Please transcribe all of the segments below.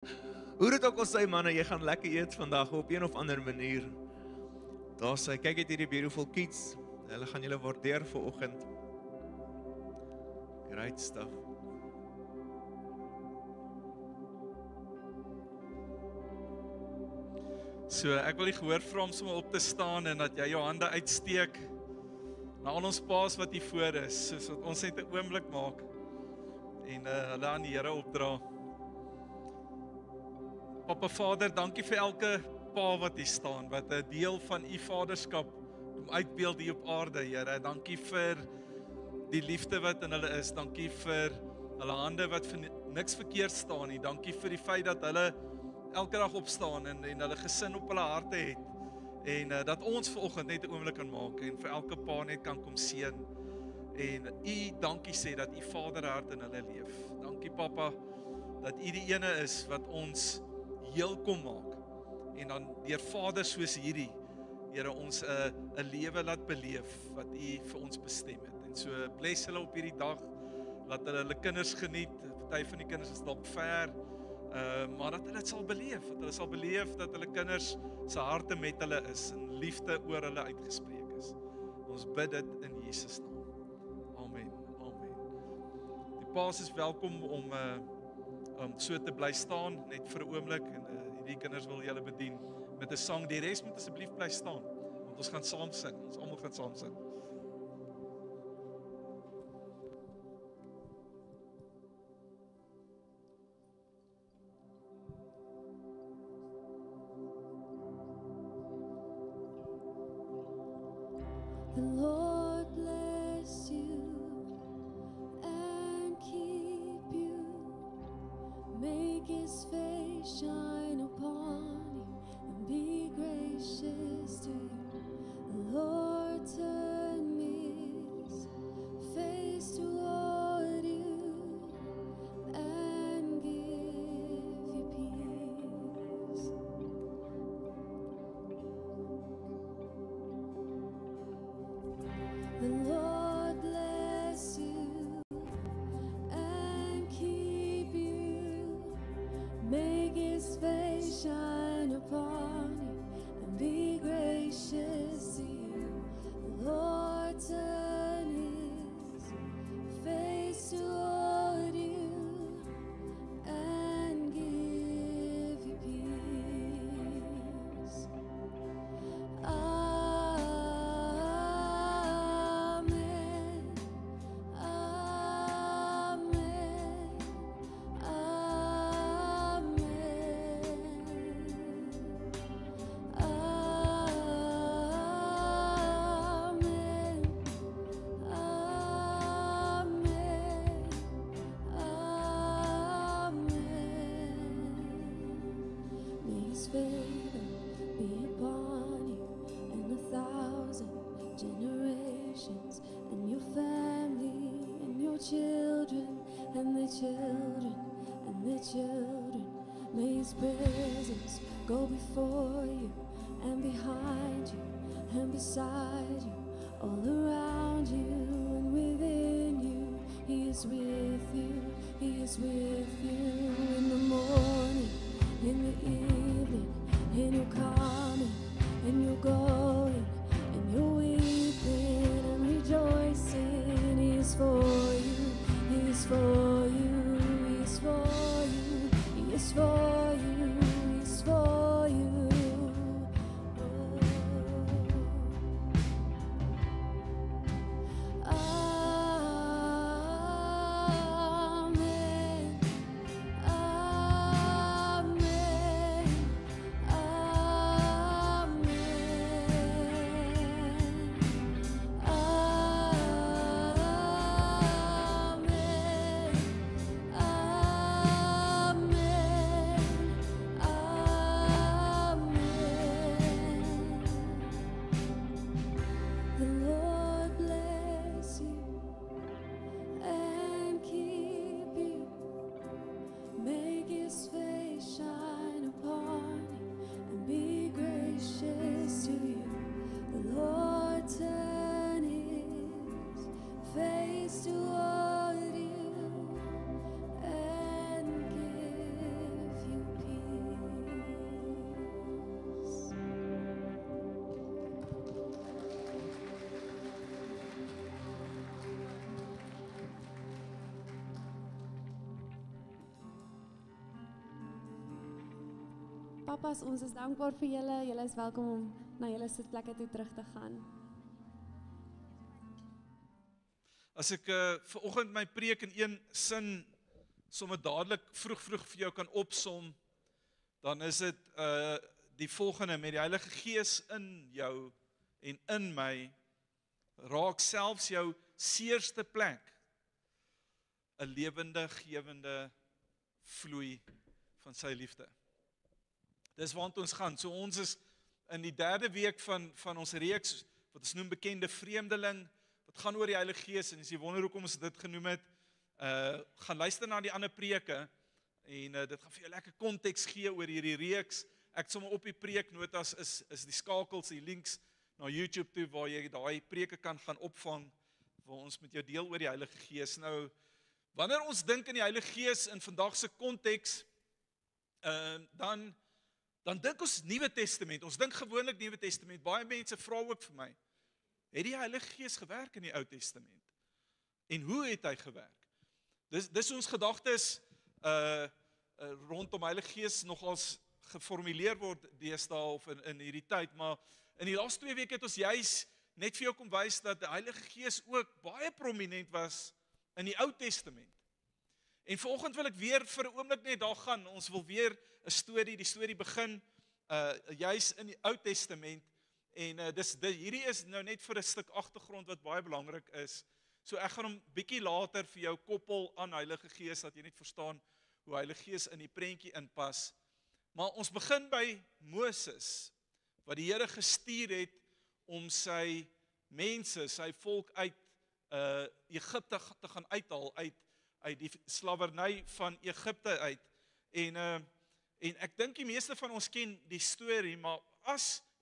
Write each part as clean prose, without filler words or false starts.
Hoe dit ook al sy manne, jy gaan lekker eet vandag op een of ander manier. Daar sê, kyk uit hierdie beautiful kids. Hulle gaan julle waardeer vir oggend. Great stuff. So ek wil die gehoor vra om sommer op te staan en dat jy jou hande uitsteek na al ons paas wat hier voor is, soos wat ons net 'n oomblik maak en hulle aan die Here opdra. Papa Vader, dankie vir elke pa wat hier staan, wat 'n deel van u vaderskap kom uitbeeld hier op aarde, Here. Dankie vir die liefde wat in hulle is. Dankie vir hulle hande wat vir niks verkeerd staan nie. Dankie vir die feit dat hulle elke dag opstaan en hulle gesin op hulle harte het. En dat ons vanoggend net 'n oomblik kan maak en vir elke pa net kan kom seën. En u dankie sê dat u vaderhart in hulle leef. Dankie Papa dat u die ene is wat ons heel kom maak. En dan deur Vader soos hierdie, Here, ons 'n lewe laat beleef wat u vir ons bestem het. En so bless hulle op hierdie dag, laat hulle kinders geniet. Party van die kinders is dalk ver, maar dat hulle dit sal beleef, dat hulle kinders se harte met hulle is en liefde oor hulle uitgespreek is. Ons bid dit in Jesus naam. Amen. Amen. Die paas is welkom om so te bly staan net vir 'n oomblik en hierdie kinders wil julle bedien met 'n sang. Die res moet asseblief bly staan want ons gaan saam sing. Ons almal gaan saam sing. The Lord bless you and keep you. Make his face shine upon you and be gracious to you. The Lord turn his face toward you and give you peace. The Lord bless you and keep you. Make his face shine upon you and be gracious to you. The Lord turn his face toward you and give you peace. Amen. Amen. May his favor be upon you and 1,000 generations, and your family and your children and their children and their children. May his presence go before you and behind you and beside you, all around you and within you. He is with you, he is with you in the morning, in the evening, in your coming, in your going, in your weeping and rejoicing. He is for you, he is for you, he is for you, he is for you, he is for you. Amen. Amen. Papas, ons is dankbaar vir julle. Julle is welkom om na julle sitplekke toe terug te gaan. As ek vanoggend my preek in een sin sommer dadelik vroeg vir jou kan opsom, dan is dit die volgende: met die Heilige Gees in jou en in my, raak selfs jou seerste plek 'n lewende, gewende vloei van sy liefde. Dis waant ons gaan. So ons is in die 3de week van ons reeks, wat ons noem Bekende Vreemdeling, wat gaan oor die Heilige Gees, en as jy wonder hoekom ons dit genoem het, gaan luister na die ander preke, en dit gaan vir jou lekker konteks gee oor hierdie reeks. Ek sommer op die preeknotas is die skakels, die links na YouTube toe, waar jy daai preke kan gaan opvang, waar ons met jou deel oor die Heilige Gees. Nou, wanneer ons dink in die Heilige Gees in vandag se konteks, dan dink ons Nuwe Testament. Ons dink gewoonlik Nuwe Testament. Baie mense vra ook vir my, het die Heilige Gees gewerk in die Ou Testament? En hoe het hy gewerk? Dis ons gedagtes rondom Heilige Gees nogals geformuleer word deesdae of in hierdie tyd, maar in die laaste 2 weke het ons juis net vir jou kom wys dat die Heilige Gees ook baie prominent was in die Ou Testament. En vanoggend wil ek weer vir 'n oomblik net daar gaan. Ons wil weer 'n storie, die storie begin juis in die Ou Testament. En hierdie is nou net vir 'n stuk agtergrond wat baie belangrik is. So ek gaan hom bietjie later vir jou koppel aan Heilige Gees, dat jy net verstaan hoe Heilige Gees in die prentjie inpas. Maar ons begin by Moses, wat die Here gestuur het om sy mense, sy volk uit Egipte te gaan uithaal, uit die slawerny van Egipte uit. En ek dink die meeste van ons ken die storie, maar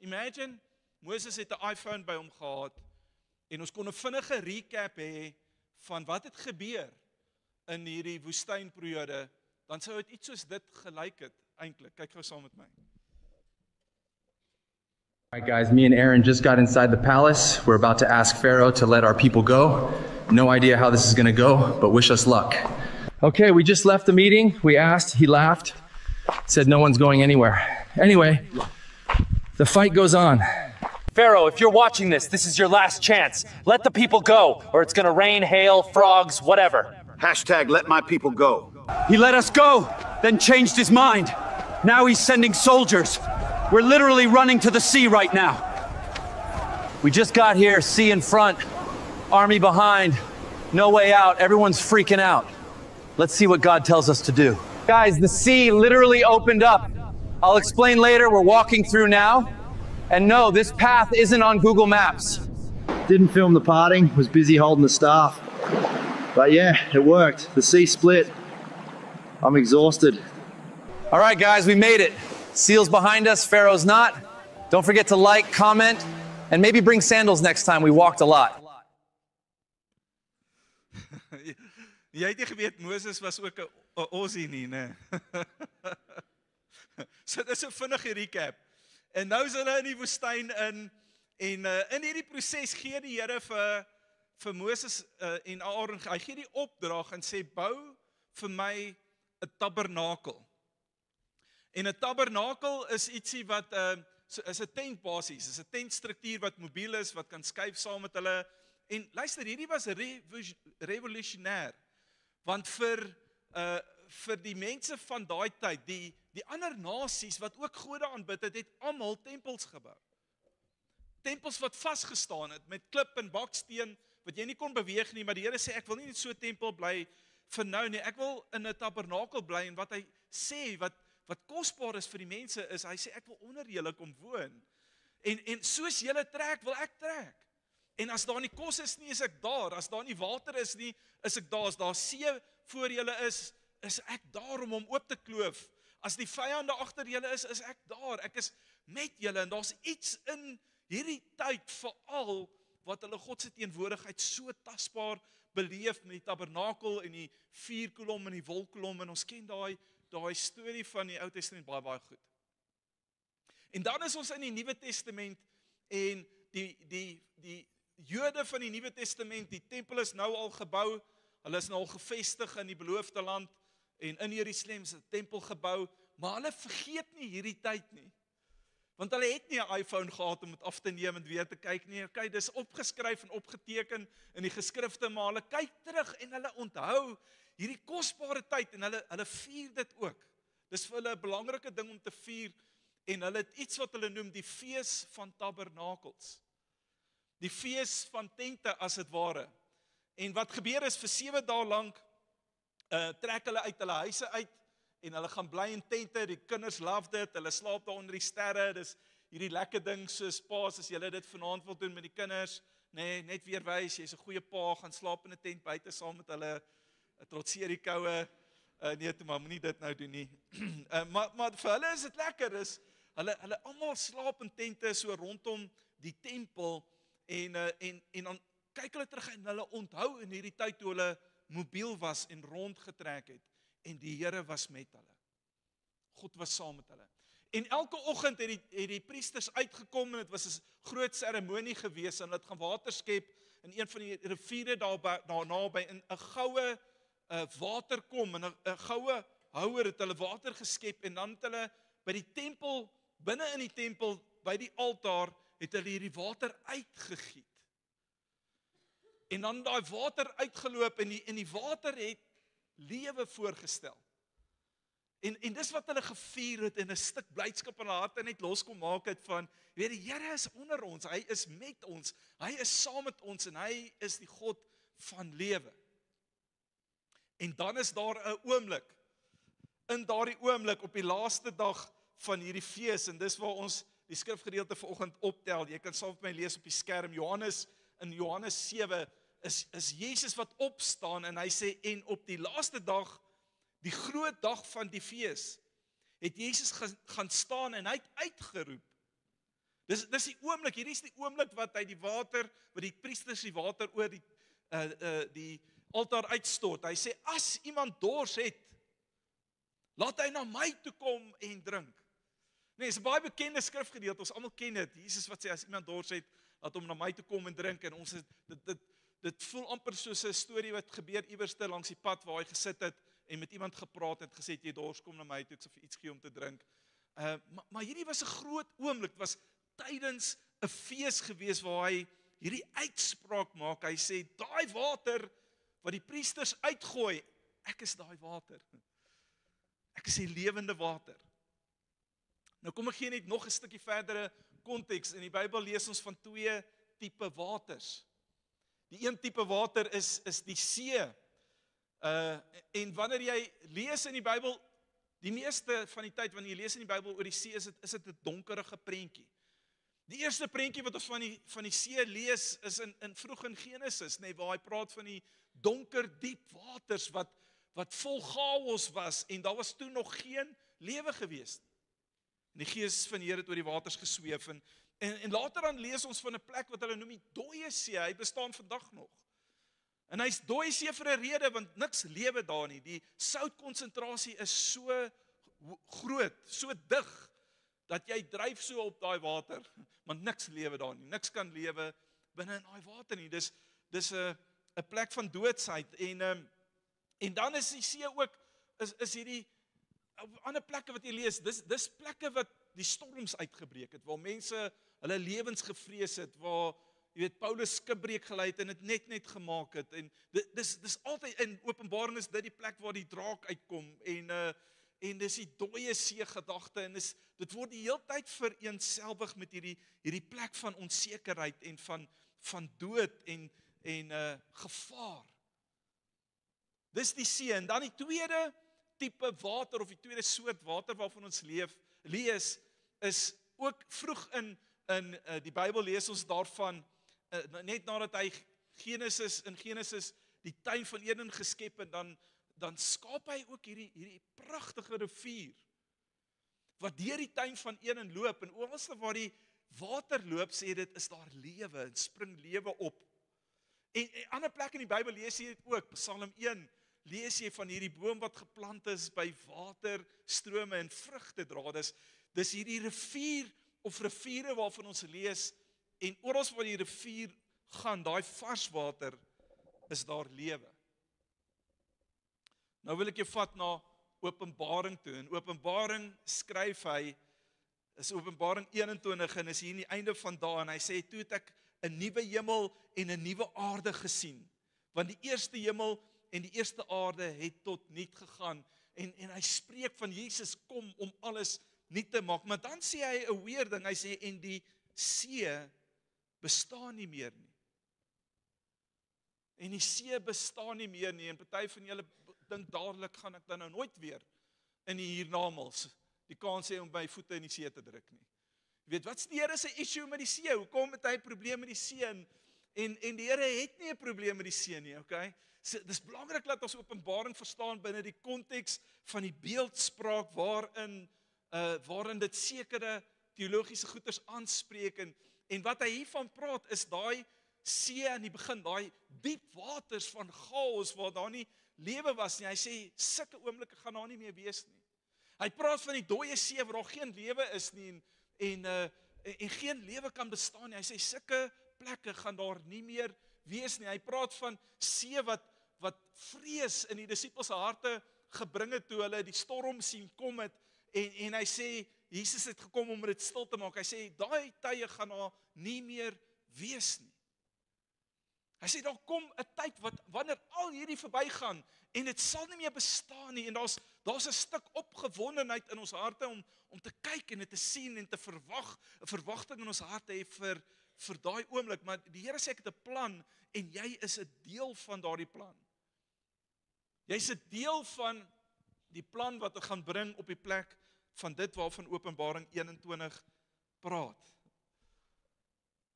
imagine, Moses het 'n iPhone by hom gehad, en ons kon 'n vinnige recap hê van wat het gebeur in hierdie woestynperiode, dan sou dit iets soos dit gelyk het, eintlik. Kyk gou saam met my. All right, guys, me and Aaron just got inside the palace. We're about to ask Pharaoh to let our people go. No idea how this is going to go, but wish us luck. Okay, we just left the meeting. We asked, he laughed, said no one's going anywhere. Anyway, the fight goes on. Pharaoh, if you're watching this is your last chance. Let the people go, or it's going to rain, hail, frogs, whatever. Hashtag let my people go. He let us go, then changed his mind. Now he's sending soldiers. We're literally running to the sea right now. We just got here, sea in front, army behind, no way out. Everyone's freaking out. Let's see what God tells us to do. Guys, the sea literally opened up. I'll explain later. We're walking through now. And no, this path isn't on Google Maps. Didn't film the parting, was busy holding the staff. But yeah, it worked. The sea split. I'm exhausted. All right, guys, we made it. Seal's behind us, Pharaoh's not. Don't forget to like, comment, and maybe bring sandals next time. We walked a lot. Jy het nie geweet Moses was ook 'n Aussie nie, né? So dis 'n vinnige recap. En nou is hulle in die woestyn en in hierdie proses gee die Here vir Moses en Aaron, hy gee die opdrag en sê bou vir my 'n tabernakel. En 'n tabernakel is ietsie wat is 'n tent basies, is 'n tentstruktuur wat mobiel is, wat kan skuif saam met hulle. En luister, hierdie was revolusionêr, want vir die mense van daai tyd, die ander nasies wat ook gode aanbid het, het almal tempels gebou. Tempels wat vasgestaan het met klip en baksteen wat jy nie kon beweeg nie, maar die Here sê ek wil nie net so 'n tempel bly vir nou nie, ek wil in 'n tabernakel bly. En wat hy sê wat kosbaar is vir die mense is, hy sê ek wil onder julle kom woon. En soos julle trek, wil ek trek. En as daar nie kos is nie, is ek daar. As daar nie water is nie, is ek daar. As daar see voor julle is ek daar om hom oop te kloof. As die vyande agter julle is ek daar. Ek is met julle. En daar's iets in hierdie tyd veral wat hulle God se teenwoordigheid so tasbaar beleef met die tabernakel en die vuurkolom en die wolkkolom. En ons ken daai storie van die Ou Testament baie goed. En dan is ons in die Nuwe Testament en die Jode van die Nuwe Testament, die tempel is nou al gebou, hulle is nou al gevestig in die beloofde land en in Jerusalem is 'n tempel gebou, Maar hulle vergeet nie hierdie tyd nie. Want hulle het nie 'n iPhone gehad om dit af te neem en weer te kyk nie. Okay, dis opgeskryf en opgeteken in die geskrifte, maar hulle kyk terug en hulle onthou hierdie kosbare tyd en hulle vier dit ook. Dis vir hulle 'n belangrike ding om te vier en hulle het iets wat hulle noem die fees van tabernakels. Die fees van tente as dit ware. En wat gebeur is vir 7 dae lank trek hulle uit hulle huise uit en hulle gaan bly in tente. Die kinders love dit. Hulle slaap daar onder die sterre. Dis hierdie lekker ding soos paas as jy dit vanaand wil doen met die kinders. Nee, net weer wys jy's 'n goeie pa, gaan slaap in 'n tent buite saam met hulle. Trotseer die koue. Nee, toe maar moenie dit nou doen nie. Maar vir hulle is dit lekker. Hulle almal slaap in tente so rondom die tempel en dan kyk hulle terug en hulle onthou in hierdie tyd toe hulle mobiel was en rondgetrek het en die Here was met hulle. God was saam met hulle. En elke oggend het die priesters uitgekom en dit was 'n groot seremonie gewees en hulle het gaan water skep in een van die riviere daar naby in 'n goue waterkom en 'n goue houer het hulle water geskep en dan het hulle by die tempel, binne in die tempel, by die altaar, het hulle hierdie water uitgegiet. En dan daai water uitgeloop en die water het lewe voorgestel. En dis wat hulle gevier het en 'n stuk blydskap in hulle harte net loskom maak het van, weet die Here is onder ons, hy is met ons, hy is saam met ons en hy is die God van lewe. En dan is daar 'n oomblik, in daardie oomblik op die laaste dag van hierdie fees, en dis waar ons die skrifgedeelte vanoggend optel. Jy kan saam met my lees op die skerm. In Johannes 7 is Jesus wat opstaan en hy sê, en op die laaste dag, die groot dag van die fees, het Jesus gaan staan en hy het uitgeroep. Dis die oomblik, hierdie is die oomblik wat hy die water, wat die priesters die water oor die altaar uitstort. Hy sê, as iemand dors het, laat hy na my toe kom en drink. Nee, is 'n baie bekende skrifgedeelte, ons almal ken dit. Jesus wat sê, as iemand dors het, laat hom na my toe kom en drink. En ons dit voel amper soos 'n storie wat gebeur iewerste langs die pad waar hy gesit het en met iemand gepraat het, gesê, jy dors, kom na my toe, ek sal vir iets gee om te drink. Maar hierdie was 'n groot oomblik, dit was tydens 'n fees gewees waar hy hierdie uitspraak maak. Hy sê, daai water wat die priesters uitgooi, ek is daai water. Ek is die lewende water. Nou kom ek gee net nog 'n stukkie verdere konteks. In die Bybel lees ons van 2 tipe waters. Die een tipe water is die see. En wanneer jy lees in die Bybel, die meeste van die tyd wanneer jy lees in die Bybel oor die see, is dit 'n donkerige prentjie. Die eerste prentjie wat ons van die see lees is in vroeg in Genesis, waar hy praat van die donker diep waters wat vol chaos was en daar was toe nog geen lewe gewees nie. En die Gees van die Here het oor die waters gesweef en later dan lees ons van 'n plek wat hulle noem die dooie see. Hy bestaan vandag nog. En hy's dooie see vir 'n rede, want niks lewe daar nie. Die soutkonsentrasie is so groot, so dig dat jy dryf so op daai water, maar niks lewe daar nie. Niks kan lewe binne in daai water nie. Dis 'n plek van doodsheid en dan is die see ook is hierdie op ander plekke wat jy lees, dis plekke wat die storms uitgebreek het, waar mense hulle lewens gevrees het, waar jy weet Paulus skipbreek gelei het en dit net gemaak het en dis altyd in Openbaring is dit die plek waar die draak uitkom en dis die dooie see gedagte en dit word die hele tyd vereenselwig met hierdie plek van onsekerheid en van dood en gevaar. Dis die see en dan die tweede tipe water of die tweede soort water waarvan ons lees is ook vroeg in die Bybel lees ons daarvan net nadat hy in Genesis die tuin van Eden geskep het, dan skaap hy ook hierdie pragtige rivier wat deur die tuin van Eden loop en ooralste waar die water loop, sê dit is daar lewe en spring lewe op. En ander plek in die Bybel lees jy dit ook, Psalm 1 lees jy van hierdie boom wat geplant is by waterstrome en vrugte dra. Dis hierdie rivier of riviere waarvan ons lees en oral waar die rivier gaan, daai vars water, is daar lewe. Nou wil ek jou vat na Openbaring toe. In Openbaring skryf hy, is Openbaring 21 en is hier in die einde van dae en hy sê, toe het ek 'n nuwe hemel en 'n nuwe aarde gesien. Want die eerste hemel en die eerste aarde het tot niet gegaan. En hy spreek van Jesus kom om alles nuut te maak. Maar dan sê hy 'n weer ding, hy sê, en die see bestaan nie meer nie. En die see bestaan nie meer nie, en party van julle dink dadelik gaan ek dan nou nooit weer in die hiernamaals die kans hê om my voete in die see te druk nie. Jy weet, wat's die Here se issue met die see? Hoekom het hy 'n probleem met die see? En die Here het nie 'n probleem met die see nie, okay? So, dis belangrik dat ons Openbaring verstaan binne die konteks van die beeldspraak waarin dit sekere teologiese goeters aanspreek en wat hy hiervan praat is daai see in die begin, daai diep waters van chaos waar daar nie lewe was nie. Hy sê sulke oomblikke gaan daar nie meer wees nie. Hy praat van die dooie see waar daar geen lewe is nie en geen lewe kan bestaan nie. Hy sê sulke plekke gaan daar nie meer wees nie. Hy praat van see wat vrees in die disippels se harte gebring het toe hulle die storm sien kom het en hy sê Jesus het gekom om dit stil te maak. Hy sê daai tye gaan daar nie meer wees nie. Hy sê daar kom 'n tyd wanneer al hierdie verbygaan en dit sal nie meer bestaan nie en daar's 'n stuk opgewondenheid in ons harte om te kyk en dit te sien en te verwag, 'n verwagting in ons harte hê vir daai oomblik, maar die Here sê ek het 'n plan en jy is 'n deel van daardie plan. Jy's 'n deel van die plan wat gaan bring op die plek van dit waarvan Openbaring 21 praat.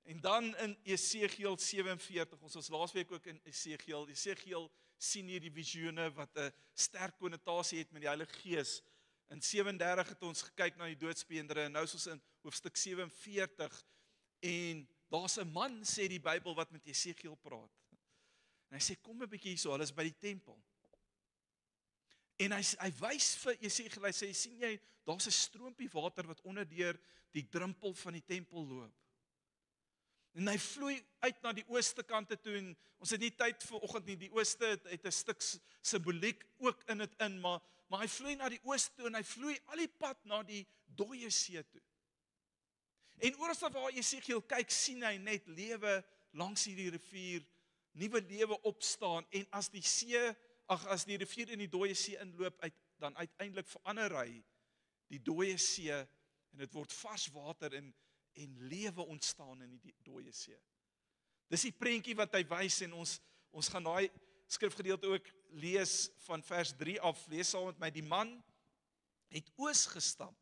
En dan in Jesegiel 47, ons was laasweek ook in Jesegiel sien hier die visioene wat 'n sterk konnotasie het met die Heilige Gees. In 37 het ons gekyk na die doodsbeendere en nou is ons in hoofstuk 47 en daar's 'n man, sê die Bybel, wat met Jesegiel praat. En hy sê kom 'n bietjie hierso, hulle is by die tempel. En hy wys vir Jesegiel, hy sê sien jy, daar's 'n stroompie water wat onderdeur die drempel van die tempel loop. En hy vloei uit na die ooste kante toe en ons het nie tyd vir oggend nie, die ooste het 'n stuk simboliek ook in dit in, maar hy vloei na die ooste toe en hy vloei al die pad na die dooie see toe. En oral waar Jesegiel kyk, sien hy net lewe langs hierdie rivier, nuwe lewe opstaan en as die rivier in die dooie see inloop, dan uiteindelik verander hy die dooie see en dit word vars water en lewe ontstaan in die dooie see. Dis die prentjie wat hy wys en ons gaan daai skrifgedeelte ook lees van vers 3 af. Lees saam met my. Die man het oos gestap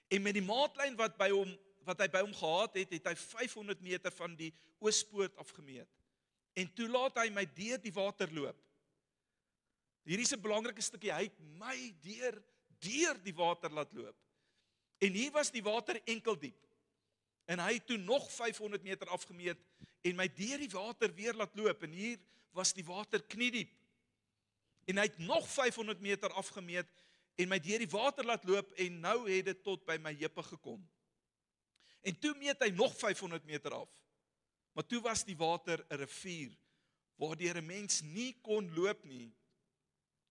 en met die maatlyn wat hy by hom gehad het, het hy 500 meter van die oospoort afgemeet. En toe laat hy my deur die water loop. Hierdie is 'n belangrike stukkie. Hy het my deur die water laat loop. En hier was die water enkel diep. En hy het toe nog 500 meter afgemeet en my deur die water weer laat loop. En hier was die water kniediep. En hy het nog 500 meter afgemeet en my deur die water laat loop en nou het dit tot by my heupe gekom. En toe meet hy nog 500 meter af. Maar toe was die water 'n rivier waardeur 'n mens nie kon loop nie.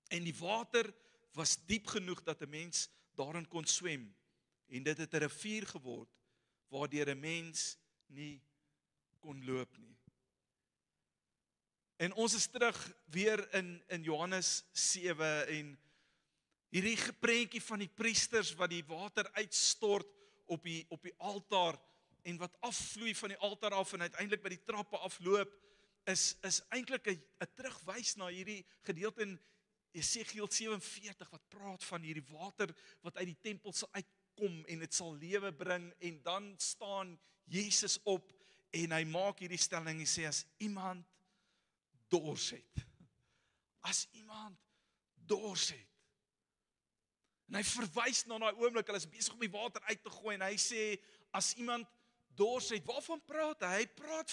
En die water was diep genoeg dat 'n mens daarin kon swem. En dit het 'n rivier geword waardeur 'n mens nie kon loop nie. En ons is terug weer in Johannes 7 en hierdie prentjie van die priesters wat die water uitstort op die altaar en wat afvloei van die altaar af en uiteindelik by die trappe afloop is eintlik 'n terugwys na hierdie gedeelte in Jesegiel 47 wat praat van hierdie water wat uit die tempel sal uitkom en dit sal lewe bring en dan staan Jesus op en hy maak hierdie stelling en sê as iemand dors het. As iemand dors het. En hy verwys na daai oomblik, hulle is besig om die water uit te gooi en hy sê as iemand dors het, waarvan praat hy? Hy praat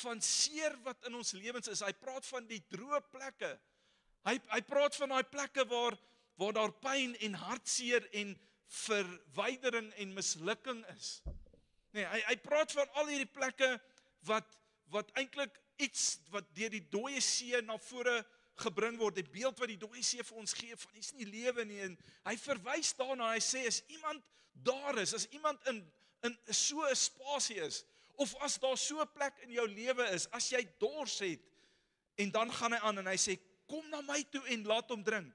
van seer wat in ons lewens is. Hy praat van die droë plekke. Hy praat van daai plekke waar daar pyn en hartseer en verwydering en mislukking is. Nee, hy praat van al hierdie plekke wat eintlik iets wat deur die dooie see na vore gebring word, die beeld wat die dooie see vir ons gee, van is nie lewe nie, en hy verwys daarna, hy sê, as iemand daar is, as iemand in so 'n spasie is, of as daar so 'n plek in jou lewe is, as jy dors het, en dan gaan hy aan en hy sê, kom na my toe en laat hom drink.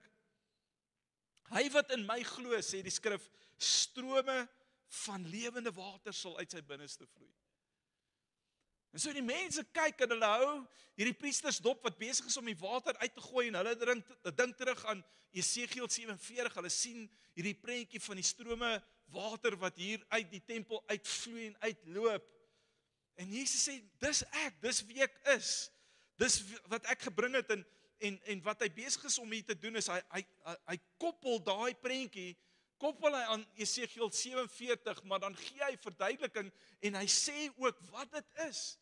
Hy wat in my glo, sê die skrif, strome van lewende water sal uit sy binneste vloei. En so die mense kyk en hulle hou hierdie priestersdop wat besig is om die water uit te gooi en hulle dink terug aan Jesegiel 47, hulle sien hierdie prentjie van die strome water wat hier uit die tempel uitvloei en uitloop. En Jesus sê, dis ek, dis wie ek is. Dis wat ek gebring het en wat hy besig is om hier te doen is hy koppel daai prentjie, koppel hy aan Jesegiel 47, maar dan gee hy verduideliking en hy sê ook wat dit is.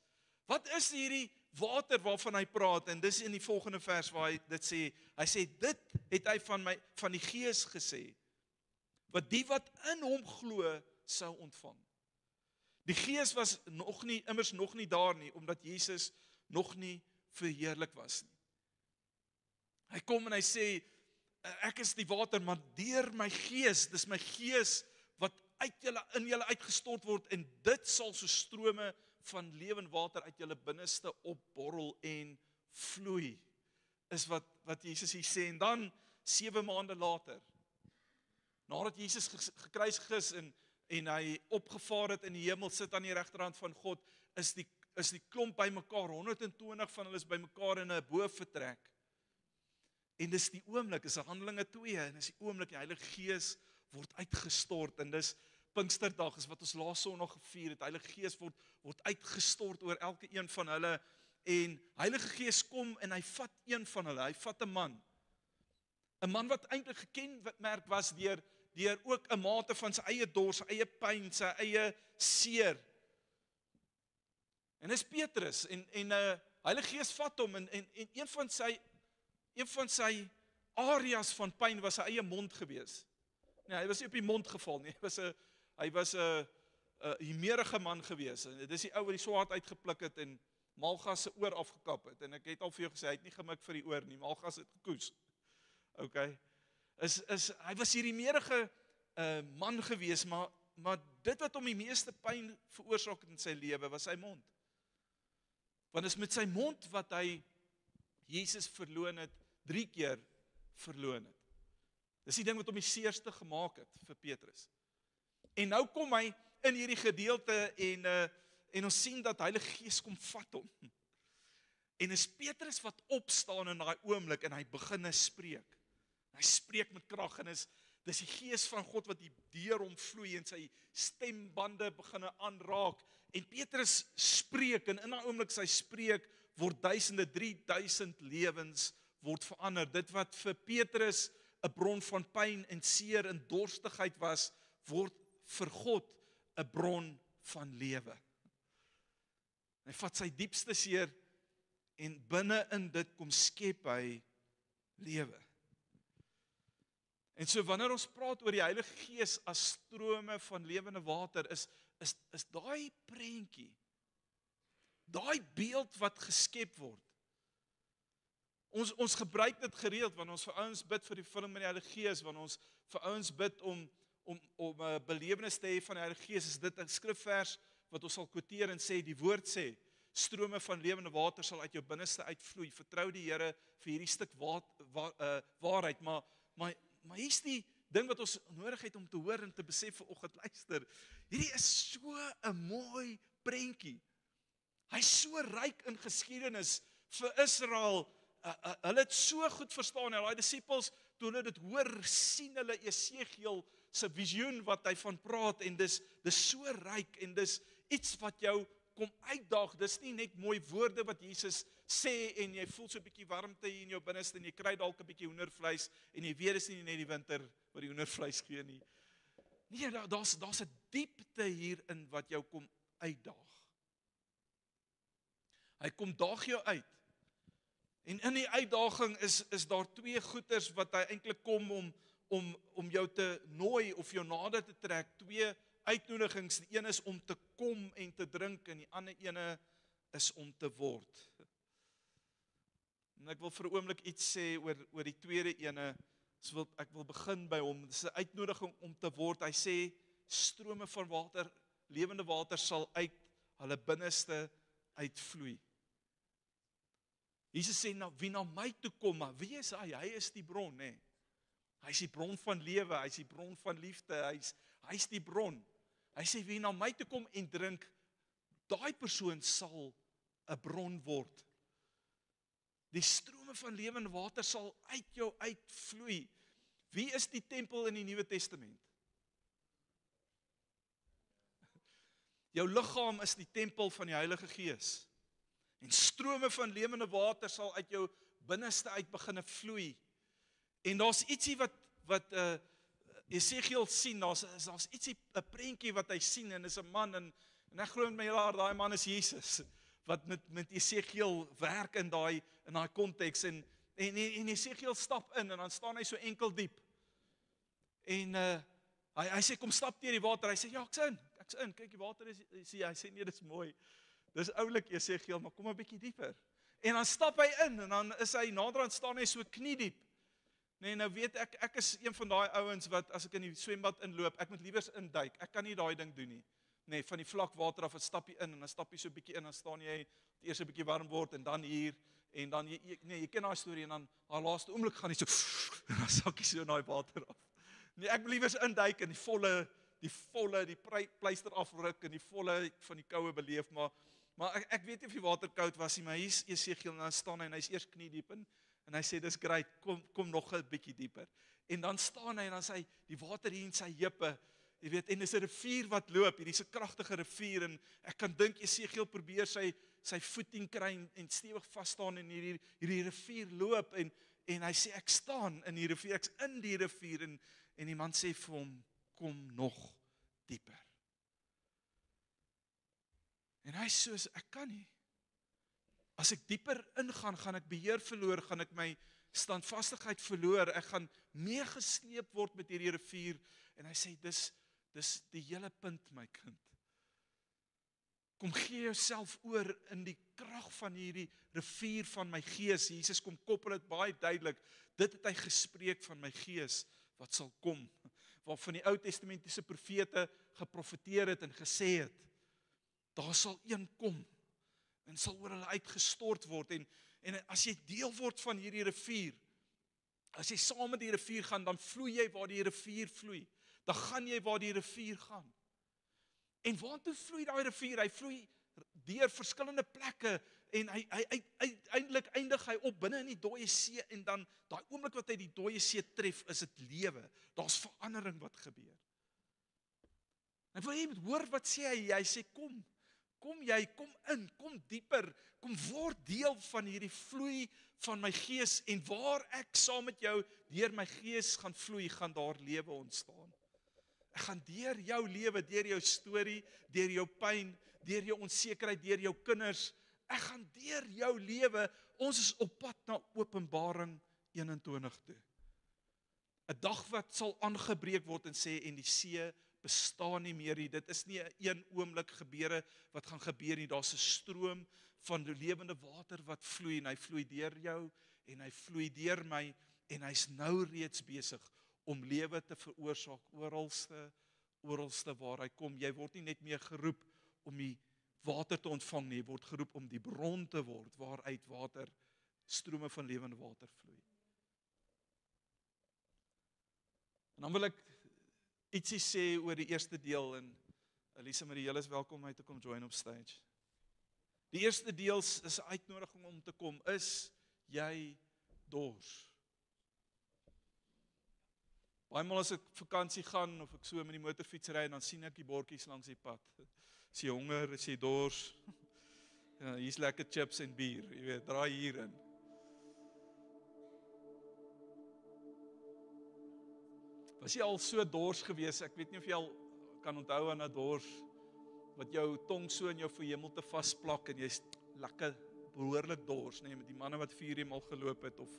Wat is hierdie water waarvan hy praat? En dis in die volgende vers waar hy dit sê. Hy sê dit het hy van die Gees gesê, wat die wat in hom glo sou ontvang. Die Gees was immers nog nie daar nie, omdat Jesus nog nie verheerlik was nie. Hy kom en hy sê, ek is die water, maar deur my Gees, dis my Gees wat in julle uitgestort word, en dit sal so strome van lewende water uit julle binneste opborrel en vloei, is wat Jesus hier sê. En dan, 7 maande later, nadat Jesus gekruisig is en hy opgevaar het in die hemel, sit aan die regterhand van God, is die klomp bymekaar, 120 van hulle is bymekaar in 'n boefvertrek. En dis die oomblik, is Handelinge 2, en dis die oomblik, die Heilige Gees word uitgestort, en dis Pinksterdag, is wat ons laas Sondag gevier het, Heilige Gees word uitgestort oor elke een van hulle, en Heilige Gees kom, en hy vat een van hulle, hy vat 'n man wat eintlik gekenmerk was deur ook 'n mate van sy eie dors, sy eie pyn, sy eie seer. En dis Petrus, en Heilige Gees vat hom, en een van sy areas van pyn was sy eie mond gewees. Nee, hy was nie op die mond geval nie, hy was 'n humerige man gewees, en dit is die ou wat die swaard uitgepluk het, en Malgas se oor afgekap het, en ek het al vir jou gesê, hy het nie gemik vir die oor nie, Malgas het gekoes. Okay. Hy was hierdie humerige man gewees, maar dit wat hom die meeste pyn veroorsaak het in sy lewe, was sy mond. Want is met sy mond wat hy Jesus verloon het, 3 keer verloon het. Dis die ding wat hom die seerste gemaak het vir Petrus. En nou kom hy in hierdie gedeelte en ons sien dat Heilige Gees kom vat hom. En is Petrus wat opstaan in daai oomblik en hy begin spreek. Hy spreek met krag en dis die Gees van God wat deur hom vloei en sy stembande begin aanraak. En Petrus spreek en in daai oomblik sy spreek word 3000 lewens word verander. Dit wat vir Petrus 'n bron van pyn en seer en dorstigheid was, word vir God 'n bron van lewe. Hy vat sy diepste seer en binne in dit kom skep hy lewe. En so wanneer ons praat oor die Heilige Gees as strome van lewende water, is daai prentjie, daai beeld wat geskep word. Ons gebruik dit gereeld, wanneer ons vir ouens bid vir die vulling met die Heilige Gees, wanneer ons vir ouens bid om 'n belewenis te hê van die Heilige Gees, is dit 'n skrifvers wat ons sal quoteer en sê, die woord sê, strome van lewende water sal uit jou binneste uitvloei. Vertrou die Here vir hierdie stuk waarheid, maar hier's die ding wat ons nodig het om te hoor en te besef vanoggend, luister, hierdie is so 'n mooi prentjie. Hy's so ryk in geskiedenis vir Israel. Hulle het so goed verstaan, daai disippels, toe hulle dit hoor, sien hulle Jesegiel se visioen wat hy van praat, en dis so ryk, en dis iets wat jou kom uitdaag. Dis nie net mooi woorde wat Jesus sê, en jy voel so 'n bietjie warmte hier in jou binneste, en jy kry dalk 'n bietjie hoendervleis, en jy weet dis nie net die winter wat die hoendervleis gee nie. Nee, daar's 'n diepte hierin wat jou kom uitdaag. Hy kom daag jou uit. En in die uitdaging is daar 2 goeters wat hy eintlik kom om jou te nooi of jou nader te trek. 2 uitnodigings. Die een is om te kom en te drink, en die ander ene is om te word. En ek wil vir 'n oomblik iets sê oor die tweede ene. So ek wil begin by hom. Dit is 'n uitnodiging om te word. Hy sê strome van water, lewende water sal uit hulle binneste uitvloei. Jesus sê nou wie na my toe kom, maar wie is hy? Hy is die bron, hè. Hy is die bron van lewe, hy is die bron van liefde, hy is die bron. Hy sê wie na my toe kom en drink, daai persoon sal 'n bron word. Die strome van lewende water sal uit jou uitvloei. Wie is die tempel in die Nuwe Testament? Jou liggaam is die tempel van die Heilige Gees. En strome van lewende water sal uit jou binneste uit begine vloei. En daar's ietsie wat Jesegiel sien, daar's ietsie, 'n prentjie wat hy sien, en is 'n man, en ek glo met my hele hart, daai man is Jesus, wat met Jesegiel werk in daai konteks, en Jesegiel stap in, en dan staan hy so enkel diep. En hy sê, kom stap deur die water, hy sê, ja, ek's in, kyk die water is, hy sê, nee, dis mooi. Dis oulik Jesegiel, maar kom 'n bietjie dieper. En dan stap hy in, en dan is hy naderhand staan hy so knie diep. Nee, nou weet ek is een van daai ouens wat as ek in die swembad inloop, ek moet liewers induik. Ek kan nie daai ding doen nie. Nee, van die vlak water af, stap jy in, en dan stap jy so 'n bietjie in, dan staan jy eers 'n bietjie warm word, en dan hier, en dan jy ken daai storie, en dan haar laaste oomblik gaan jy so, en dan sak jy so in daai water af. Nee, ek moet liewers induik, en die pleister afruk, en die volle van die koue beleef, maar ek weet nie of die water koud was nie, maar hier is Jesegiel, en dan staan hy, en hy's eers knie diep, en hy sê, dis great, kom nog 'n bietjie dieper. En dan staan hy, en dan sê hy, die water hier in sy heupe, jy weet, en dis 'n rivier wat loop, hierdie is 'n kragtige rivier, en ek kan dink Jesegiel probeer sy voeting kry, en stewig vas staan, en hierdie rivier loop, en hy sê, ek staan in die rivier, ek's in die rivier, en die man sê vir hom, kom nog dieper. En hy sê, ek kan nie. As ek dieper ingaan, gaan ek beheer verloor, gaan ek my standvastigheid verloor, ek gaan meegesleep word met hierdie rivier, en hy sê, dis die hele punt, my kind. Kom gee jouself oor in die krag van hierdie rivier van my gees. Jesus kom koppel dit baie duidelik, dit het hy gespreek van my gees, wat sal kom, waarvan die Ou Testamentiese profete geprofeteer het en gesê het, daar sal een kom, en sal oor hulle uitgestort word, en as jy deel word van hierdie rivier, as jy saam met die rivier gaan, dan vloei jy waar die rivier vloei, dan gaan jy waar die rivier gaan. En waartoe vloei daai rivier? Hy vloei deur verskillende plekke, en hy uiteindelik eindig hy op binne in die dooie see, en dan, daai oomblik wat hy die dooie see tref, is dit lewe, daar's verandering wat gebeur. En wil jy moet hoor wat sê hy sê, kom in, kom dieper, kom word deel van hierdie vloei van my gees, en waar ek saam met jou deur my gees gaan vloei, gaan daar lewe ontstaan. Ek gaan deur jou lewe, deur jou storie, deur jou pyn, deur jou onsekerheid, deur jou kinders, ek gaan deur jou lewe, ons is op pad na Openbaring 21 toe. 'n Dag wat sal aangebreek word en sê, en die see bestaan nie meer nie. Dit is nie 'n een oomblik gebeure wat gaan gebeur nie. Daar's 'n stroom van lewende water wat vloei, en hy vloei deur jou, en hy vloei deur my, en hy's nou reeds besig om lewe te veroorsaak oralste waar hy kom. Jy word nie net meer geroep om die water te ontvang nie, jy word geroep om die bron te word, waaruit water, strome van lewende water vloei. En dan wil ek ietsie sê oor die eerste deel, en Elisa Marie, julle is welkom om my te kom join op stage. Die eerste deel is 'n uitnodiging om te kom, is jy dors? Baie maal as ek vakansie gaan, of ek so met die motorfiets ry, dan sien ek die bordjies langs die pad. Is jy honger, is jy dors? Ja, hier's lekker chips en bier, jy weet, draai hierin. Was jy al so dors gewees? Ek weet nie of jy al kan onthou aan 'n dors, wat jou tong so in jou verhemelte vasplak, en jy's lekker behoorlik dors, nee, met die manne wat 4 uur al geloop het, of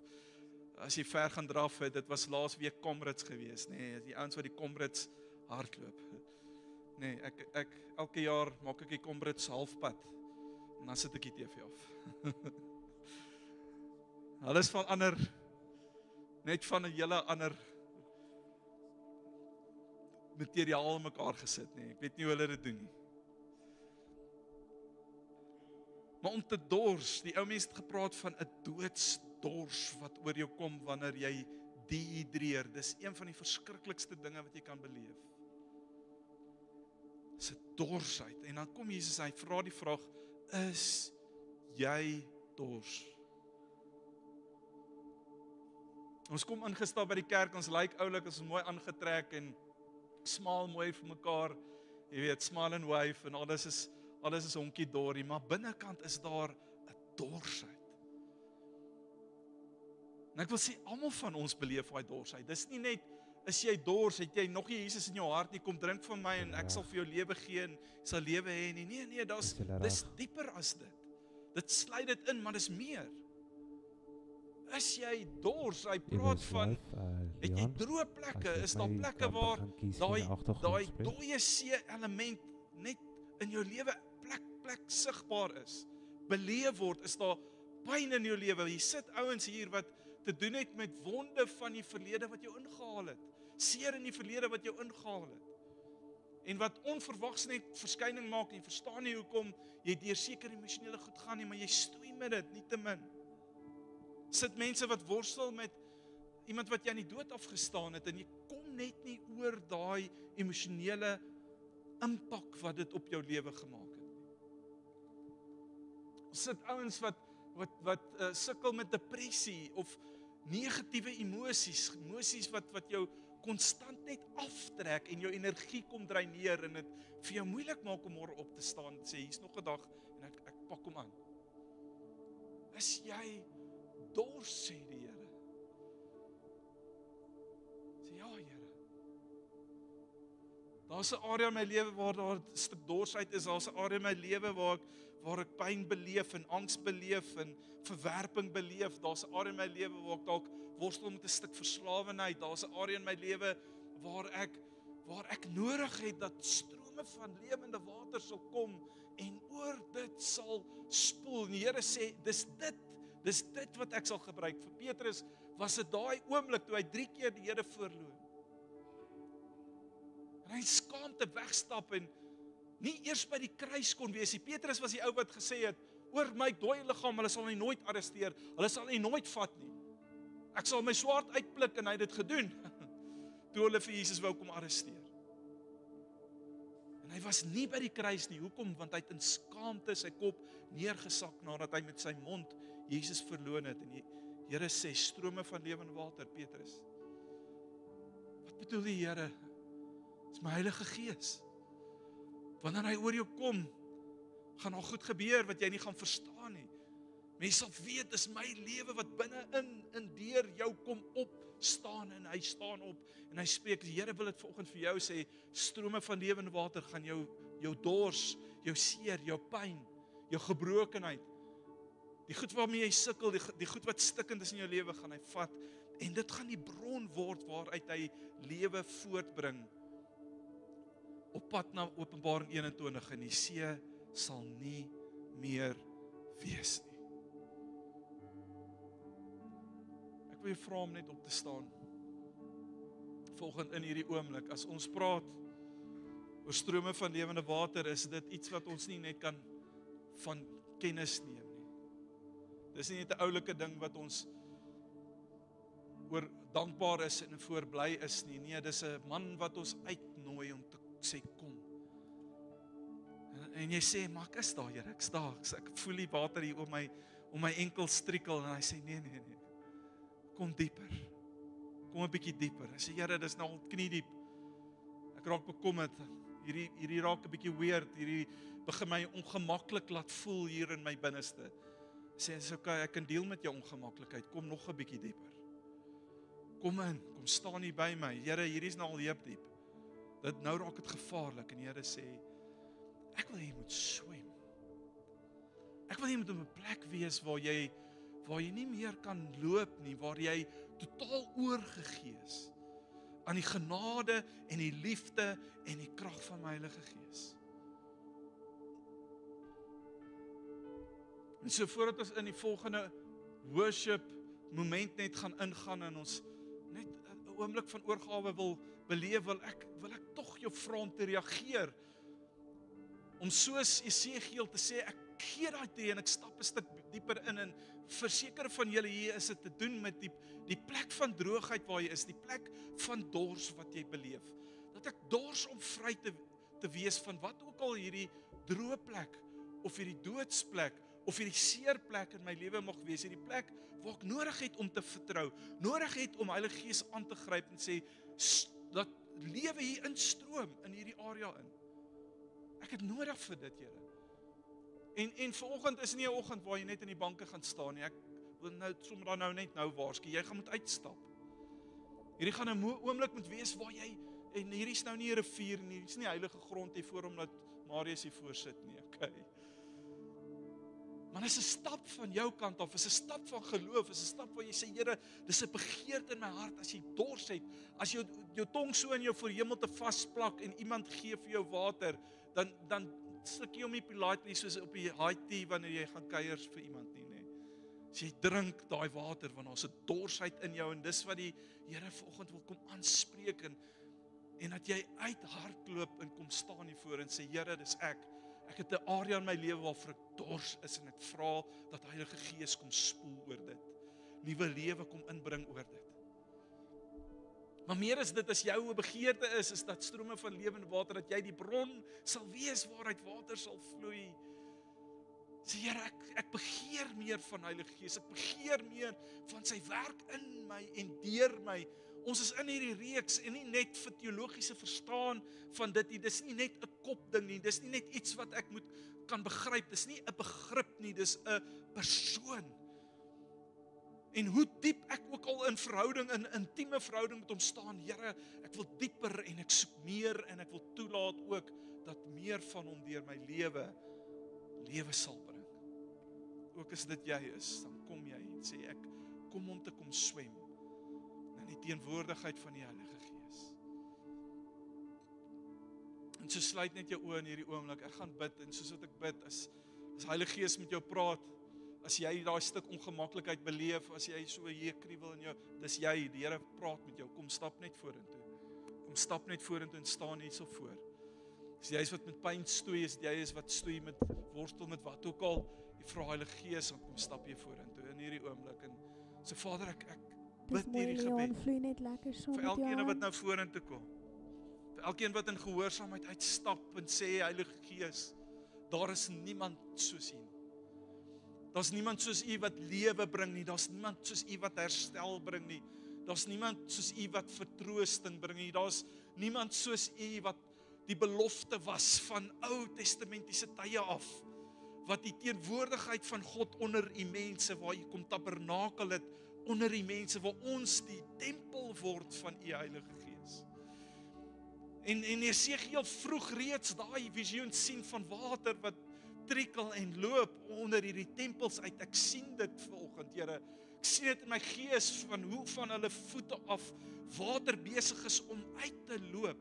as jy ver gaan draf het, dit was laas week Comrades gewees, nee, die ouens wat die Comrades hardloop. Nee, ek elke jaar maak ek die Comrades halfpad, en dan sit ek die TV af. Hulle is van ander, net van 'n hele ander materiaal in mekaar gesit nie. Ek weet nie hoe hulle dit doen nie. Maar om te dors, die ou mense het gepraat van 'n doodsdors wat oor jou kom wanneer jy dehydreer. Dis een van die verskriklikste dinge wat jy kan beleef. Dis 'n dorsheid. En dan kom Jesus, hy vra die vraag, is jy dors? Ons kom ingestap by die kerk, ons lyk oulik, ons is mooi aangetrek en smaal mooi vir mekaar. Jy weet, smile and wave en alles is honkie dorie, maar binnekant is daar 'n dorsheid. En ek wil sê, almal van ons beleef daai dorsheid. Dis nie net, is jy dors, het jy nog nie Jesus in jou hart nie, kom drink van my en ek sal vir jou lewe gee en jy sal lewe hê nie. Nee, dis dieper as dit. Dit sluit dit in, maar dis meer. Is jy dors? Hy praat van, het jy droë plekke? Is daar plekke waar daai dooie see element net in jou lewe plek sigbaar is, beleef word? Is daar pyn in jou lewe? Jy sit ouens hier wat te doen het met wonde van die verlede wat jou ingehaal het, seer in die verlede wat jou ingehaal het, en wat onverwags net verskyning maak, en jy verstaan nie hoekom jy deur sekere emosionele goed gaan nie, maar jy stoei met dit, nietemin. Sit mense wat worstel met iemand wat jy aan die dood afgestaan het, en jy kom net nie oor daai emosionele impak wat dit op jou lewe gemaak het. Sit ouens wat sukkel met depressie of negatiewe emosies wat jou konstant net aftrek en jou energie kom dreineer en dit vir jou moeilik maak om môre op te staan en sê, hier's nog 'n dag en ek pak hom aan. Is jy dors, sê die Here? Sê, ja, Here. Daar's 'n area in my lewe waar daar 'n stuk dorsheid is, daar's 'n area in my lewe waar ek pyn beleef en angs beleef en verwerping beleef, daar's 'n area in my lewe waar ek dalk worstel met 'n stuk verslawenheid, daar's 'n area in my lewe waar ek nodig het dat strome van lewende water sal kom en oor dit sal spoel. En die Here sê, dis dit wat ek sal gebruik. Vir Petrus was dit daai oomblik toe hy 3 keer die Here voorloop. En hy skaamte wegstap en nie eers by die kruis kon wees. Petrus was die ou wat gesê het, oor my dooie liggaam, hulle sal my nooit arresteer, hulle sal my nooit vat nie. Ek sal my swaard uitpluk en hy het dit gedoen. Toe hulle vir Jesus wou kom arresteer. En hy was nie by die kruis nie. Hoekom? Want hy het in skaamte sy kop neergesak nadat hy met sy mond Jesus verloon het. En die Here sê, strome van lewende water, Petrus. Wat bedoel die Here? Dis my Heilige Gees. Wanneer hy oor jou kom, gaan daar goed gebeur wat jy nie gaan verstaan nie. Mense sal weet, dis my lewe wat binne in deur jou kom opstaan en hy staan op en hy spreek. Die Here wil dit vanoggend vir jou sê, strome van lewende water gaan jou dors, jou seer, jou pyn, jou gebrokenheid, die goed waarmee jy sukkel, die goed wat stikkend is in jou lewe, gaan hy vat en dit gaan die bron word waaruit hy lewe voortbring. Op pad na Openbaring 21 en die see sal nie meer wees nie. Ek wil jou vra om net op te staan. Volgende in hierdie oomblik, as ons praat oor strome van lewende water, is dit iets wat ons nie net kan van kennis neem nie. Dis nie net 'n oulike ding wat ons oor dankbaar is en voor bly is nie. Nee, dis 'n man wat ons uitnooi om te sê kom. En jy sê, maar ek is daar, Here, ek's daar. Ek voel die water hier om my enkel strikkel en hy sê nee. Kom dieper. Kom 'n bietjie dieper. Hy sê, Here, dis nou al knie diep. Ek raak bekommerd. Hierdie raak 'n bietjie weird. Hierdie begin my ongemaklik laat voel hier in my binneste. Hy sê, dis okay, ek kan deel met jou ongemaklikheid. Kom nog 'n bietjie dieper. Kom in, kom staan hier by my. Here, hierdie is nou al heep diep. Nou raak dit gevaarlik en die Here sê, ek wil jy moet swem. Ek wil jy moet op 'n plek wees waar jy nie meer kan loop nie, waar jy totaal oorgegee is aan die genade en die liefde en die krag van my Heilige Gees. En so voordat ons in die volgende worship moment net gaan ingaan en ons net 'n oomblik van oorgawe wil beleef, wil ek tog jou vra om te reageer. Om soos Esegiel te sê, ek gee daai te en ek stap 'n stuk dieper in en verseker van julle hier is dit te doen met die plek van droogheid waar jy is, die plek van dors wat jy beleef. Dat ek dors om vry te wees van wat ook al hierdie droë plek of hierdie doodsplek of hierdie seerplek in my lewe mag wees, hierdie plek waar ek nodig het om te vertrou, nodig het om Heilige Gees aan te gryp en sê, dat lewe hier instroom in hierdie area in. Ek het nodig vir dit, Here. En vanoggend is nie 'n oggend waar jy net in die banke gaan staan nie. Ek wil nou sommer dan nou net waarsku, jy gaan moet uitstap. Hierdie gaan 'n oomblik moet wees waar jy, en hierdie is nou nie 'n rivier nie, hierdie is nie heilige grond hier voor omdat Marius hier voor sit nie, okay. Maar is 'n stap van jou kant af, is 'n stap van geloof, is 'n stap waar jy sê, Here, dis 'n begeerte in my hart, as jy dors het, as jou tong so in jou voor hemel te vasplak en iemand gee vir jou water, dan sluk jy hom nie politely soos op die high tea wanneer jy gaan kuiers vir iemand nie, nee. As jy drink daai water, want daar's 'n dorsheid in jou en dis wat die Here vanoggend wil kom aanspreek en dat jy uithardloop en kom staan hier voor en sê, Here, dis ek. Ek het 'n area in my lewe waarvoor ek dors is en ek vra dat Heilige Gees kom spoel oor dit. Nuwe lewe kom inbring oor dit. Maar meer as dit, as jou begeerte is dat strome van lewende water, dat jy die bron sal wees waaruit water sal vloei. Sê, Here, ek begeer meer van Heilige Gees, ek begeer meer van sy werk in my en deur my. Ons is in hierdie reeks en nie net vir teologiese verstaan van dit nie, dis nie net 'n kopding nie, dis nie net iets wat ek kan begryp, dis nie 'n begrip nie, dis 'n persoon. En hoe diep ek ook al in verhouding, in intieme verhouding met hom staan, Here, ek wil dieper en ek soek meer en ek wil toelaat ook dat meer van hom deur my lewe sal bring. Ook as dit jy is, dan kom jy en sê ek kom om te kom swem in die teenwoordigheid van die Heilige Gees. En so sluit net jou oë in hierdie oomblik. Ek gaan bid en soos wat ek bid, as Heilige Gees met jou praat, as jy daai stuk ongemaklikheid beleef, as jy so hier kriebel in jou, dis jy, die Here praat met jou, kom stap net vorentoe. Kom stap net vorentoe en staan hierso voor. As jy is wat met pyn stoei, as jy is wat stoei met worstel met wat ook al, jy vra Heilige Gees, dan kom stap jy vorentoe in hierdie oomblik. En so Vader, ek bid hierdie gebed vir elkeen wat nou vorentoe kom. Vir elkeen wat in gehoorsaamheid uitstap en sê, Heilige Gees, daar is niemand soos U. Daar's niemand soos U wat lewe bring nie, daar's niemand soos U wat herstel bring nie, daar's niemand soos U wat vertroosting bring nie, daar's niemand soos U wat die belofte was van Ou Testamentiese tye af, wat die teenwoordigheid van God onder U mense, waar U kom tabernakel het, onder die mense, waar ons die tempel word van U Heilige Gees. En Esegiel vroeg reeds daai visioen sien van water wat trikkel en loop onder hierdie tempels uit. Ek sien dit vanoggend, Here. Ek sien dit in my gees van hoe van hulle voete af water besig is om uit te loop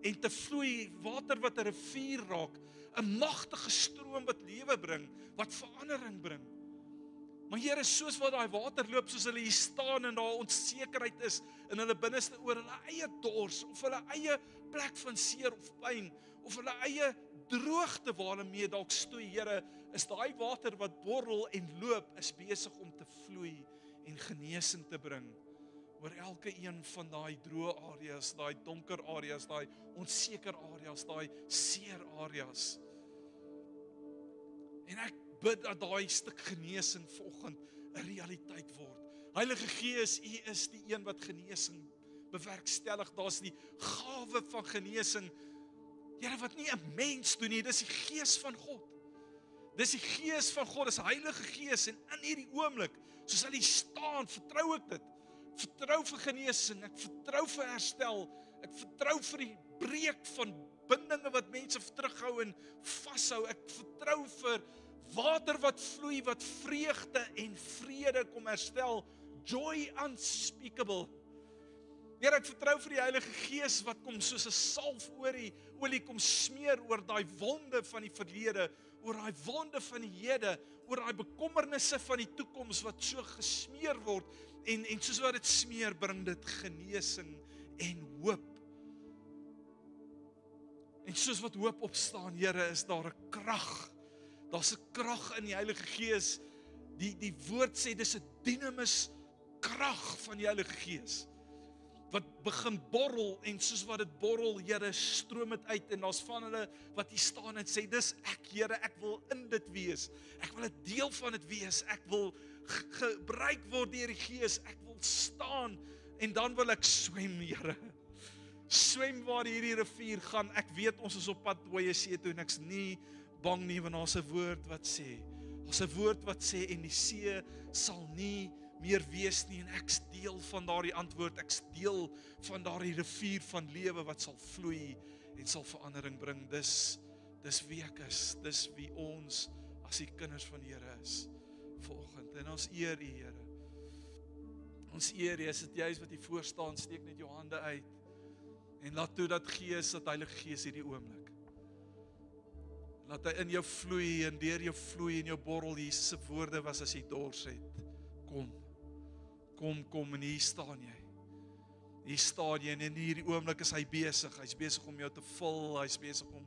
en te vloei, water wat 'n rivier raak, 'n magtige stroom wat lewe bring, wat verandering bring. Maar Here, soos wat daai water loop, soos hulle hier staan en daar onsekerheid is in hulle binneste oor hulle eie dors, of hulle eie plek van seer of pyn, of hulle eie droogte waar hulle mee dalk stoei, Here, is daai water wat borrel en loop, is besig om te vloei en genesing te bring oor elke een van daai droë areas, daai donker areas, daai onseker areas, daai seer areas. En ek bid dat daai stuk genesing vanoggend 'n realiteit word. Heilige Gees, U is die een wat genesing bewerkstellig. Daar's die gawe van genesing, Here, wat nie 'n mens doen nie, dis die Gees van God. Dis die Gees van God, dis Heilige Gees, en in hierdie oomblik, soos hy staan, vertrou ek dit. Vertrou vir genesing, ek vertrou vir herstel, ek vertrou vir die breek van bindinge wat mense terughou en vashou. Ek vertrou vir water wat vloei, wat vreugde en vrede kom herstel, joy unspeakable. Here, ek vertrou vir die Heilige Gees wat kom soos 'n salf olie kom smeer oor daai wonde van die verlede, oor daai wonde van die hede, oor daai bekommernisse van die toekoms wat so gesmeer word en soos wat dit smeer, bring dit genesing en hoop. En soos wat hoop opstaan, Here, is daar 'n krag. Daar's 'n krag in die Heilige Gees. Die woord sê dis 'n dynamis krag van die Heilige Gees wat begin borrel en soos wat dit borrel, Here, stroom dit uit en daar's van hulle wat hier staan en sê dis ek, Here, ek wil in dit wees. Ek wil 'n deel van dit wees. Ek wil gebruik word deur die Gees. Ek wil staan en dan wil ek swem, Here. Swem waar hierdie rivier gaan. Ek weet ons is op pad dooie see toe en ek's nie bang nie want daar's 'n woord wat sê. Daar's 'n woord wat sê en die see sal nie meer wees nie en ek's deel van daardie antwoord. Ek's deel van daardie rivier van lewe wat sal vloei en sal verandering bring. Dis wie ek is. Dis wie ons as die kinders van die Here is vanoggend. En ons eer U, Here. Ons eer U. As dit juist wat U voor staan, steek net jou hande uit en laat toe dat Gees, dat Heilige Gees hierdie oomblik. Laat hy in jou vloei en deur jou vloei en jou borrel. Jesus se woorde was as jy dors het. Kom en hier staan jy. Hier staan jy en in hierdie oomblik is hy besig. Hy's besig om jou te vul. Hy's besig om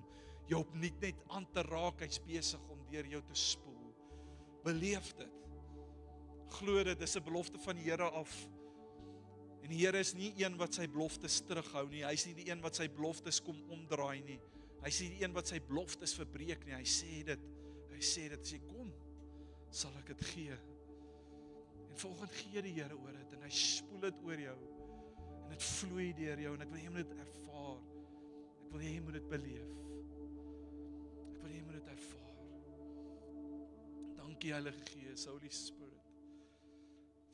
jou opnuut net aan te raak. Hy's besig om deur jou te spoel. Beleef dit. Glo dit, dis 'n belofte van die Here af. En die Here is nie een wat sy beloftes terughou nie. Hy's nie die een wat sy beloftes kom omdraai nie. Hy's nie die een wat sy beloftes verbreek nie. Hy sê dit. As jy kom, sal ek dit gee. En volgende gee die Here oor dit en hy spoel dit oor jou. En dit vloei deur jou en ek wil jy moet dit ervaar. Ek wil jy moet dit beleef. Ek wil jy moet dit ervaar. Dankie Heilige Gees, Holy Spirit.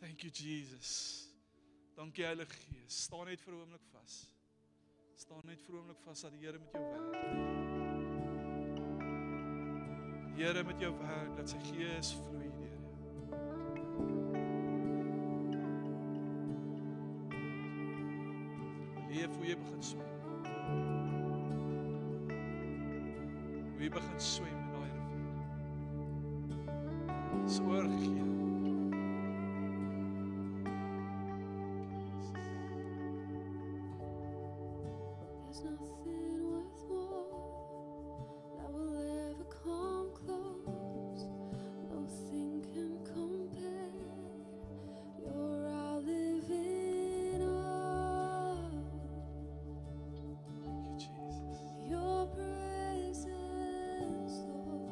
Thank you Jesus. Dankie Heilige Gees. Staan net vir 'n oomblik vas. Staan net vir 'n oomblik vas dat die Here met jou werk. Die Here met jou werk, dat sy Gees vloei deur jou. Beleef hoe jy begin swem. Hoe jy begin swem in daai rivier. Dis oorgegee. There's nothing worth more that will ever come close. Nothing can compare. You're our living hope. Thank you, Jesus. Your presence, Lord.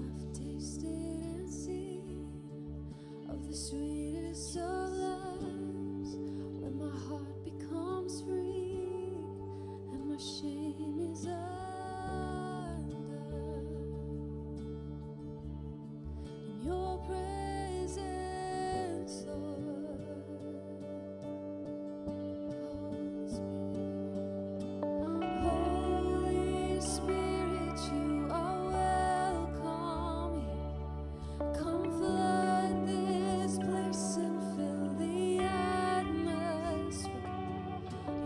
I've tasted and seen of the sweetest of loves, when my heart becomes free and my shame is undone. In your presence, Lord. Holy Spirit, you are welcome here. Come flood this place and fill the atmosphere.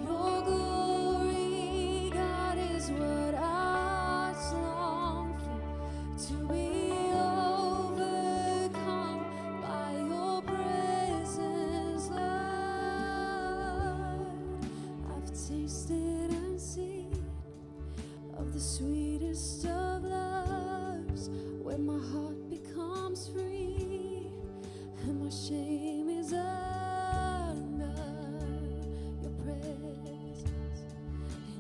Your glory, God, is what our hearts long for. To be overcome by your presence, Lord. I've tasted and seen of the sweetest of loves, when my heart becomes free and my shame is undone. Your presence,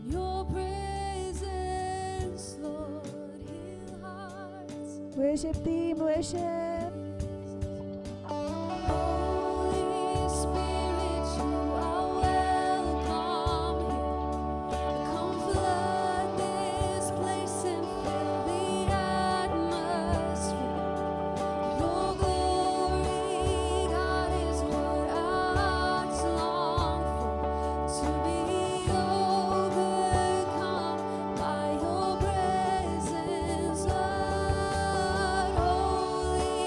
in your presence, Lord, heal hearts. Worship team, worship. Holy Spirit, you are welcome here. Come flood this place and fill the atmosphere. Your glory, God, is what our hearts long for. To be overcome by your presence, Lord. Holy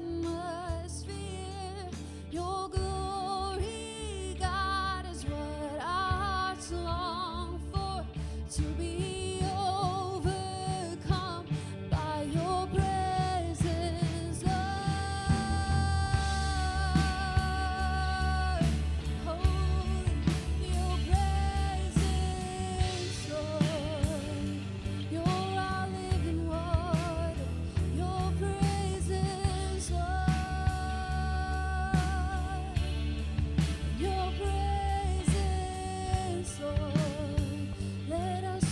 Atmosphere. Your glory, God, is what our hearts long for, to be overcome by your presence, Lord. Holy, your presence, Lord. You're our living water, your presence, Lord. Your presence, Lord. Let us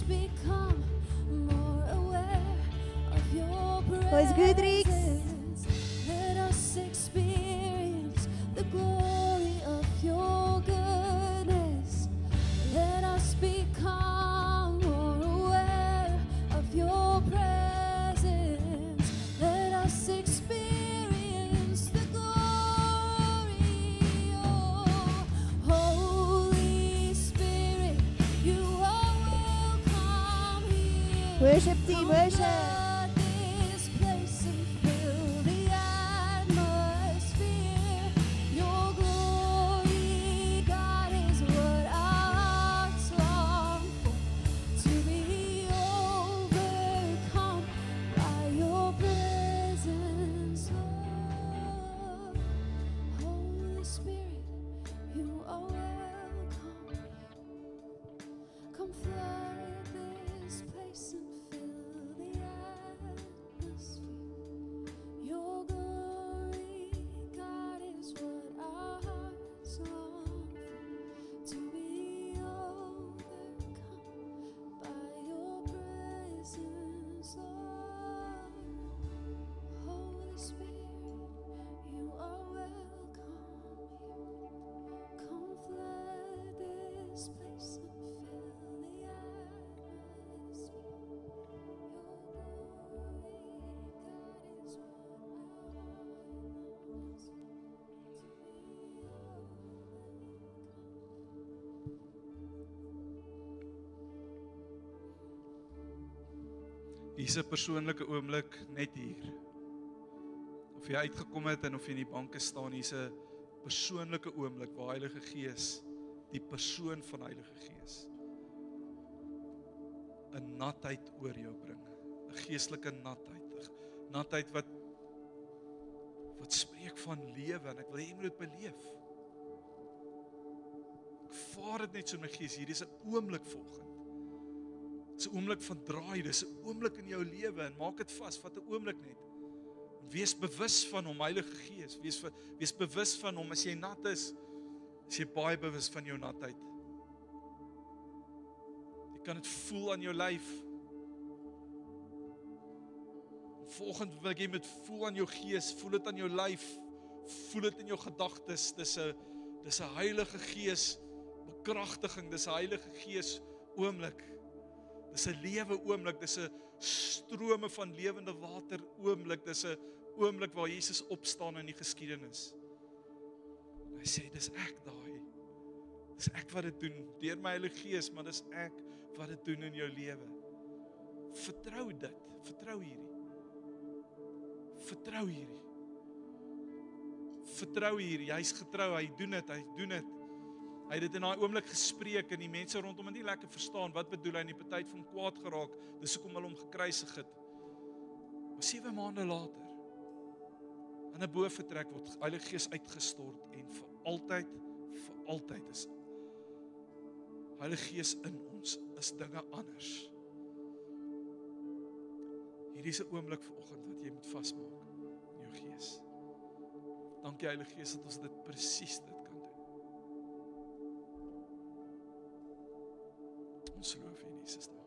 become more aware of your Pois Goodrix. presence. Let us experience the glory of your goodness. Let us become more aware of your presence. Let us experience the glory. Oh, Holy Spirit, you are welcome here. Worship team, worship. Flood this place and fill the atmosphere. Your glory, God, is what our hearts long for, to be overcome by your presence, Lord. Holy Spirit, you are welcome. Come flood this place and fill the atmosphere. Your glory, God, is what our hearts long for, to be overcome by your presence, Lord. Holy Spirit, you are welcome here. Come flood this place and fill the atmosphere. Your glory, God, is what our heart longs for, to be overcome. Hier's 'n persoonlike oomblik net hier. Of jy uitgekom het en of jy in die banke staan, hier's 'n persoonlike oomblik waar Heilige Gees, die persoon van Heilige Gees, 'n natheid oor jou bring. 'n Geestelike natheid. 'n Natheid wat spreek van lewe en ek wil hê jy moet dit beleef. Ek vaar dit net so in my gees. Hierdie is 'n oomblik volgend. Dis 'n oomblik van draai, dis 'n oomblik in jou lewe en maak dit vas, vat 'n oomblik net. Wees bewus van hom, Heilige Gees. Wees bewus van hom. As jy nat is jy baie bewus van jou natheid. Jy kan dit voel aan jou lyf. Volgende wil ek jy moet voel aan jou gees, voel dit aan jou lyf, voel dit in jou gedagtes. Dis 'n Heilige Gees bekragtiging, dis 'n Heilige Gees oomblik. Dis 'n lewe oomblik, dis 'n strome van lewende water oomblik, dis 'n oomblik waar Jesus opstaan in die geskiedenis. Hy sê dis ek daai. Dis ek wat dit doen deur my Heilige Gees, maar dis ek wat dit doen in jou lewe. Vertrou dit, vertrou hierdie. Vertrou hierdie. Vertrou hierdie. Hy's getrou, hy doen dit. Hy het dit in daai oomblik gespreek en die mense rondom hom nie lekker verstaan wat bedoel hy nie. Party het van kwaad geraak. Dis hoekom hulle hom gekruisig het. Maar 7 maande later in 'n boefretrek word Heilige Gees uitgestort en vir altyd is Heilige Gees in ons is dinge anders. Hierdie is 'n oomblik vanoggend wat jy moet vasmaak in jou gees. Dankie Heilige Gees dat ons dit presies dit kan doen. Ons loof in Jesus naam.